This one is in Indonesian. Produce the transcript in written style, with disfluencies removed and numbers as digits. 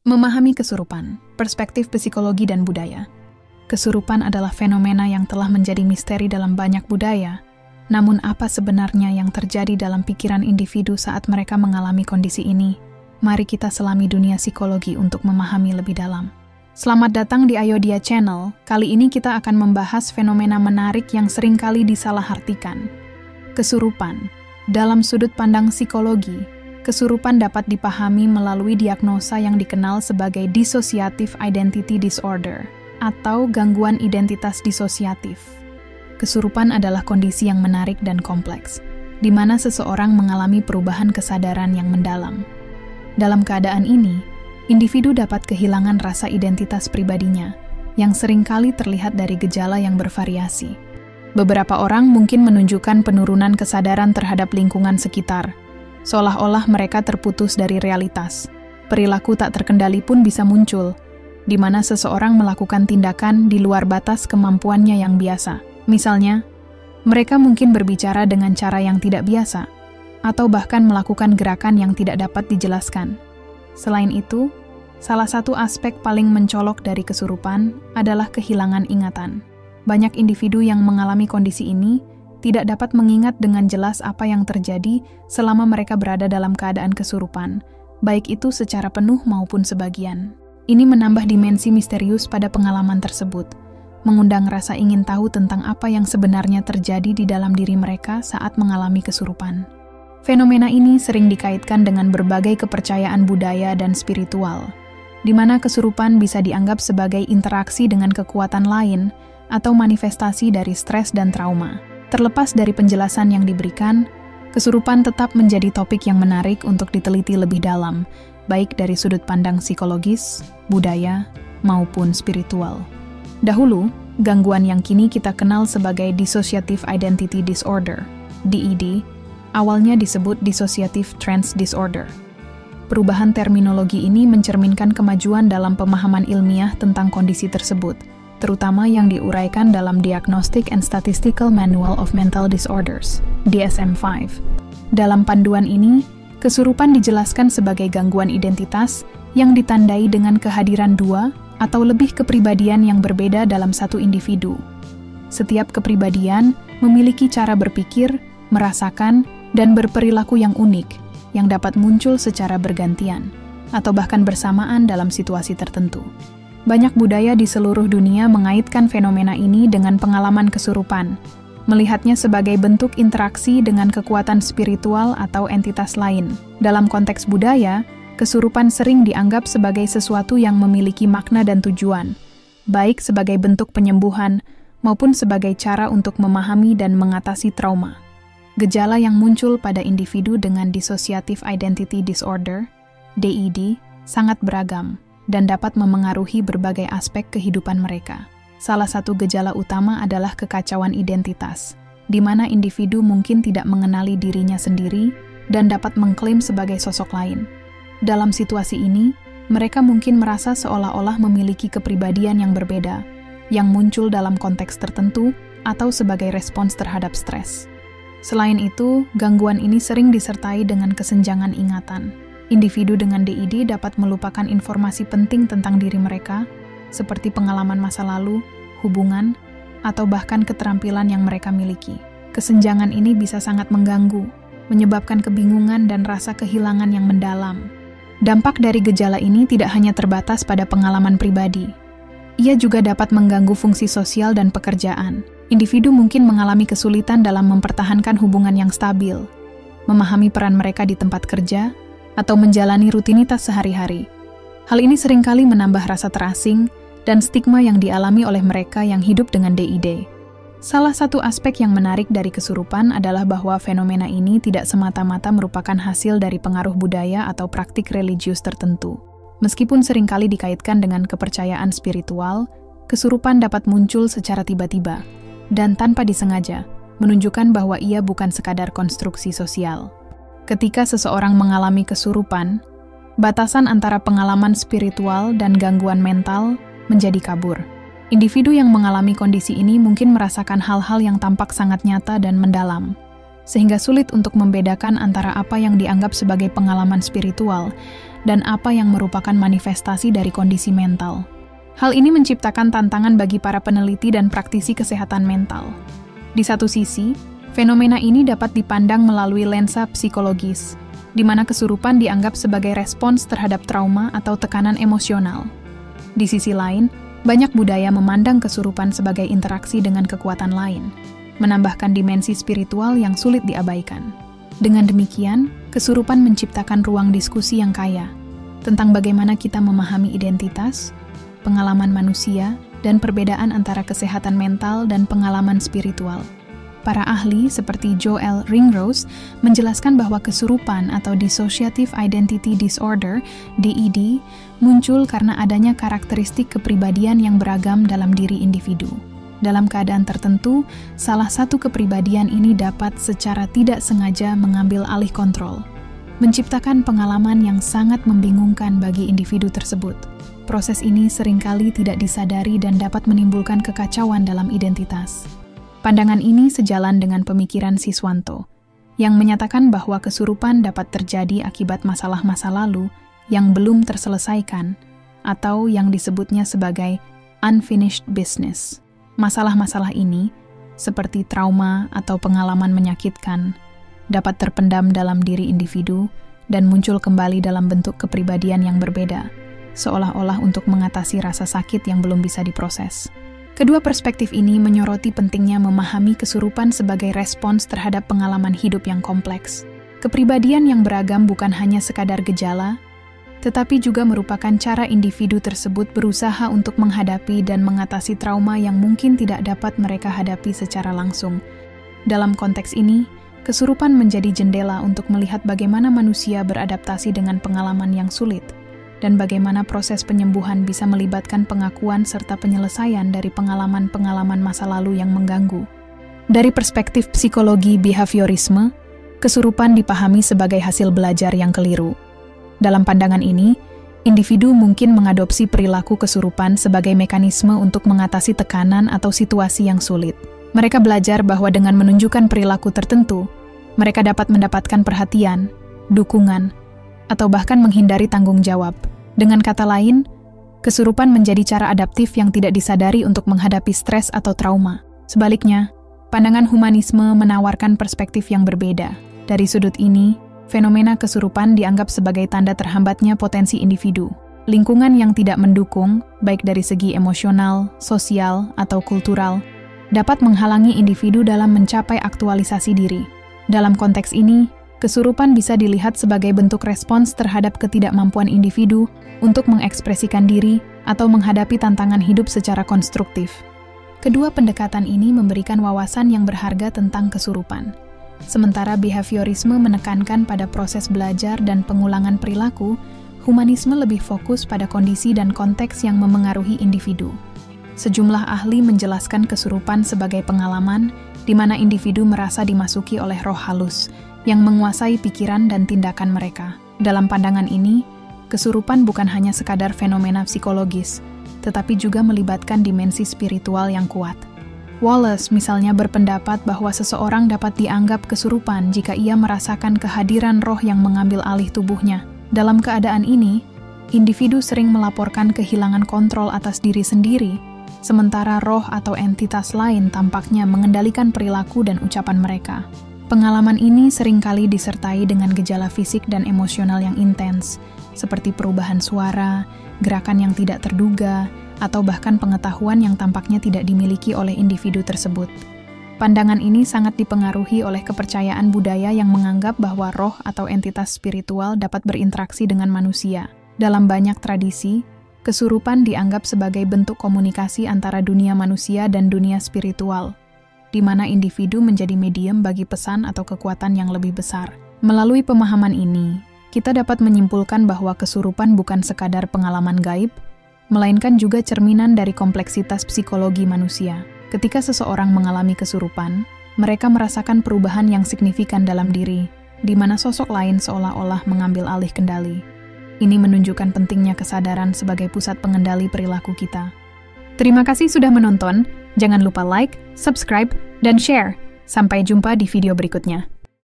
Memahami kesurupan, perspektif psikologi dan budaya. Kesurupan adalah fenomena yang telah menjadi misteri dalam banyak budaya. Namun apa sebenarnya yang terjadi dalam pikiran individu saat mereka mengalami kondisi ini? Mari kita selami dunia psikologi untuk memahami lebih dalam. Selamat datang di Ayodia Channel. Kali ini kita akan membahas fenomena menarik yang seringkali disalahartikan. Kesurupan. Dalam sudut pandang psikologi, kesurupan dapat dipahami melalui diagnosa yang dikenal sebagai dissociative identity disorder atau gangguan identitas disosiatif. Kesurupan adalah kondisi yang menarik dan kompleks, di mana seseorang mengalami perubahan kesadaran yang mendalam. Dalam keadaan ini, individu dapat kehilangan rasa identitas pribadinya, yang seringkali terlihat dari gejala yang bervariasi. Beberapa orang mungkin menunjukkan penurunan kesadaran terhadap lingkungan sekitar, seolah-olah mereka terputus dari realitas. Perilaku tak terkendali pun bisa muncul, di mana seseorang melakukan tindakan di luar batas kemampuannya yang biasa. Misalnya, mereka mungkin berbicara dengan cara yang tidak biasa, atau bahkan melakukan gerakan yang tidak dapat dijelaskan. Selain itu, salah satu aspek paling mencolok dari kesurupan adalah kehilangan ingatan. Banyak individu yang mengalami kondisi ini tidak dapat mengingat dengan jelas apa yang terjadi selama mereka berada dalam keadaan kesurupan, baik itu secara penuh maupun sebagian. Ini menambah dimensi misterius pada pengalaman tersebut, mengundang rasa ingin tahu tentang apa yang sebenarnya terjadi di dalam diri mereka saat mengalami kesurupan. Fenomena ini sering dikaitkan dengan berbagai kepercayaan budaya dan spiritual, di mana kesurupan bisa dianggap sebagai interaksi dengan kekuatan lain atau manifestasi dari stres dan trauma. Terlepas dari penjelasan yang diberikan, kesurupan tetap menjadi topik yang menarik untuk diteliti lebih dalam, baik dari sudut pandang psikologis, budaya, maupun spiritual. Dahulu, gangguan yang kini kita kenal sebagai Dissociative Identity Disorder, DID, awalnya disebut Dissociative Trance Disorder. Perubahan terminologi ini mencerminkan kemajuan dalam pemahaman ilmiah tentang kondisi tersebut, terutama yang diuraikan dalam Diagnostic and Statistical Manual of Mental Disorders, DSM-5. Dalam panduan ini, kesurupan dijelaskan sebagai gangguan identitas yang ditandai dengan kehadiran dua atau lebih kepribadian yang berbeda dalam satu individu. Setiap kepribadian memiliki cara berpikir, merasakan, dan berperilaku yang unik, yang dapat muncul secara bergantian, atau bahkan bersamaan dalam situasi tertentu. Banyak budaya di seluruh dunia mengaitkan fenomena ini dengan pengalaman kesurupan, melihatnya sebagai bentuk interaksi dengan kekuatan spiritual atau entitas lain. Dalam konteks budaya, kesurupan sering dianggap sebagai sesuatu yang memiliki makna dan tujuan, baik sebagai bentuk penyembuhan maupun sebagai cara untuk memahami dan mengatasi trauma. Gejala yang muncul pada individu dengan Dissociative Identity Disorder, DID, sangat beragam dan dapat memengaruhi berbagai aspek kehidupan mereka. Salah satu gejala utama adalah kekacauan identitas, di mana individu mungkin tidak mengenali dirinya sendiri dan dapat mengklaim sebagai sosok lain. Dalam situasi ini, mereka mungkin merasa seolah-olah memiliki kepribadian yang berbeda, yang muncul dalam konteks tertentu atau sebagai respons terhadap stres. Selain itu, gangguan ini sering disertai dengan kesenjangan ingatan. Individu dengan DID dapat melupakan informasi penting tentang diri mereka, seperti pengalaman masa lalu, hubungan, atau bahkan keterampilan yang mereka miliki. Kesenjangan ini bisa sangat mengganggu, menyebabkan kebingungan dan rasa kehilangan yang mendalam. Dampak dari gejala ini tidak hanya terbatas pada pengalaman pribadi. Ia juga dapat mengganggu fungsi sosial dan pekerjaan. Individu mungkin mengalami kesulitan dalam mempertahankan hubungan yang stabil, memahami peran mereka di tempat kerja, atau menjalani rutinitas sehari-hari. Hal ini seringkali menambah rasa terasing dan stigma yang dialami oleh mereka yang hidup dengan DID. Salah satu aspek yang menarik dari kesurupan adalah bahwa fenomena ini tidak semata-mata merupakan hasil dari pengaruh budaya atau praktik religius tertentu. Meskipun seringkali dikaitkan dengan kepercayaan spiritual, kesurupan dapat muncul secara tiba-tiba dan tanpa disengaja, menunjukkan bahwa ia bukan sekadar konstruksi sosial. Ketika seseorang mengalami kesurupan, batasan antara pengalaman spiritual dan gangguan mental menjadi kabur. Individu yang mengalami kondisi ini mungkin merasakan hal-hal yang tampak sangat nyata dan mendalam, sehingga sulit untuk membedakan antara apa yang dianggap sebagai pengalaman spiritual dan apa yang merupakan manifestasi dari kondisi mental. Hal ini menciptakan tantangan bagi para peneliti dan praktisi kesehatan mental. Di satu sisi, fenomena ini dapat dipandang melalui lensa psikologis, di mana kesurupan dianggap sebagai respons terhadap trauma atau tekanan emosional. Di sisi lain, banyak budaya memandang kesurupan sebagai interaksi dengan kekuatan lain, menambahkan dimensi spiritual yang sulit diabaikan. Dengan demikian, kesurupan menciptakan ruang diskusi yang kaya tentang bagaimana kita memahami identitas, pengalaman manusia, dan perbedaan antara kesehatan mental dan pengalaman spiritual. Para ahli seperti Joel Ringrose menjelaskan bahwa kesurupan atau Dissociative Identity Disorder, DID, muncul karena adanya karakteristik kepribadian yang beragam dalam diri individu. Dalam keadaan tertentu, salah satu kepribadian ini dapat secara tidak sengaja mengambil alih kontrol, menciptakan pengalaman yang sangat membingungkan bagi individu tersebut. Proses ini seringkali tidak disadari dan dapat menimbulkan kekacauan dalam identitas. Pandangan ini sejalan dengan pemikiran Siswanto, yang menyatakan bahwa kesurupan dapat terjadi akibat masalah masa lalu yang belum terselesaikan, atau yang disebutnya sebagai unfinished business. Masalah-masalah ini, seperti trauma atau pengalaman menyakitkan, dapat terpendam dalam diri individu dan muncul kembali dalam bentuk kepribadian yang berbeda, seolah-olah untuk mengatasi rasa sakit yang belum bisa diproses. Kedua perspektif ini menyoroti pentingnya memahami kesurupan sebagai respons terhadap pengalaman hidup yang kompleks. Kepribadian yang beragam bukan hanya sekadar gejala, tetapi juga merupakan cara individu tersebut berusaha untuk menghadapi dan mengatasi trauma yang mungkin tidak dapat mereka hadapi secara langsung. Dalam konteks ini, kesurupan menjadi jendela untuk melihat bagaimana manusia beradaptasi dengan pengalaman yang sulit, dan bagaimana proses penyembuhan bisa melibatkan pengakuan serta penyelesaian dari pengalaman-pengalaman masa lalu yang mengganggu. Dari perspektif psikologi behaviorisme, kesurupan dipahami sebagai hasil belajar yang keliru. Dalam pandangan ini, individu mungkin mengadopsi perilaku kesurupan sebagai mekanisme untuk mengatasi tekanan atau situasi yang sulit. Mereka belajar bahwa dengan menunjukkan perilaku tertentu, mereka dapat mendapatkan perhatian, dukungan, atau bahkan menghindari tanggung jawab. Dengan kata lain, kesurupan menjadi cara adaptif yang tidak disadari untuk menghadapi stres atau trauma. Sebaliknya, pandangan humanisme menawarkan perspektif yang berbeda. Dari sudut ini, fenomena kesurupan dianggap sebagai tanda terhambatnya potensi individu. Lingkungan yang tidak mendukung, baik dari segi emosional, sosial, atau kultural, dapat menghalangi individu dalam mencapai aktualisasi diri. Dalam konteks ini, kesurupan bisa dilihat sebagai bentuk respons terhadap ketidakmampuan individu untuk mengekspresikan diri atau menghadapi tantangan hidup secara konstruktif. Kedua pendekatan ini memberikan wawasan yang berharga tentang kesurupan. Sementara behaviorisme menekankan pada proses belajar dan pengulangan perilaku, humanisme lebih fokus pada kondisi dan konteks yang memengaruhi individu. Sejumlah ahli menjelaskan kesurupan sebagai pengalaman di mana individu merasa dimasuki oleh roh halus yang menguasai pikiran dan tindakan mereka. Dalam pandangan ini, kesurupan bukan hanya sekadar fenomena psikologis, tetapi juga melibatkan dimensi spiritual yang kuat. Wallace misalnya berpendapat bahwa seseorang dapat dianggap kesurupan jika ia merasakan kehadiran roh yang mengambil alih tubuhnya. Dalam keadaan ini, individu sering melaporkan kehilangan kontrol atas diri sendiri, sementara roh atau entitas lain tampaknya mengendalikan perilaku dan ucapan mereka. Pengalaman ini seringkali disertai dengan gejala fisik dan emosional yang intens, seperti perubahan suara, gerakan yang tidak terduga, atau bahkan pengetahuan yang tampaknya tidak dimiliki oleh individu tersebut. Pandangan ini sangat dipengaruhi oleh kepercayaan budaya yang menganggap bahwa roh atau entitas spiritual dapat berinteraksi dengan manusia. Dalam banyak tradisi, kesurupan dianggap sebagai bentuk komunikasi antara dunia manusia dan dunia spiritual, di mana individu menjadi medium bagi pesan atau kekuatan yang lebih besar. Melalui pemahaman ini, kita dapat menyimpulkan bahwa kesurupan bukan sekadar pengalaman gaib, melainkan juga cerminan dari kompleksitas psikologi manusia. Ketika seseorang mengalami kesurupan, mereka merasakan perubahan yang signifikan dalam diri, di mana sosok lain seolah-olah mengambil alih kendali. Ini menunjukkan pentingnya kesadaran sebagai pusat pengendali perilaku kita. Terima kasih sudah menonton. Jangan lupa like, subscribe, dan share. Sampai jumpa di video berikutnya.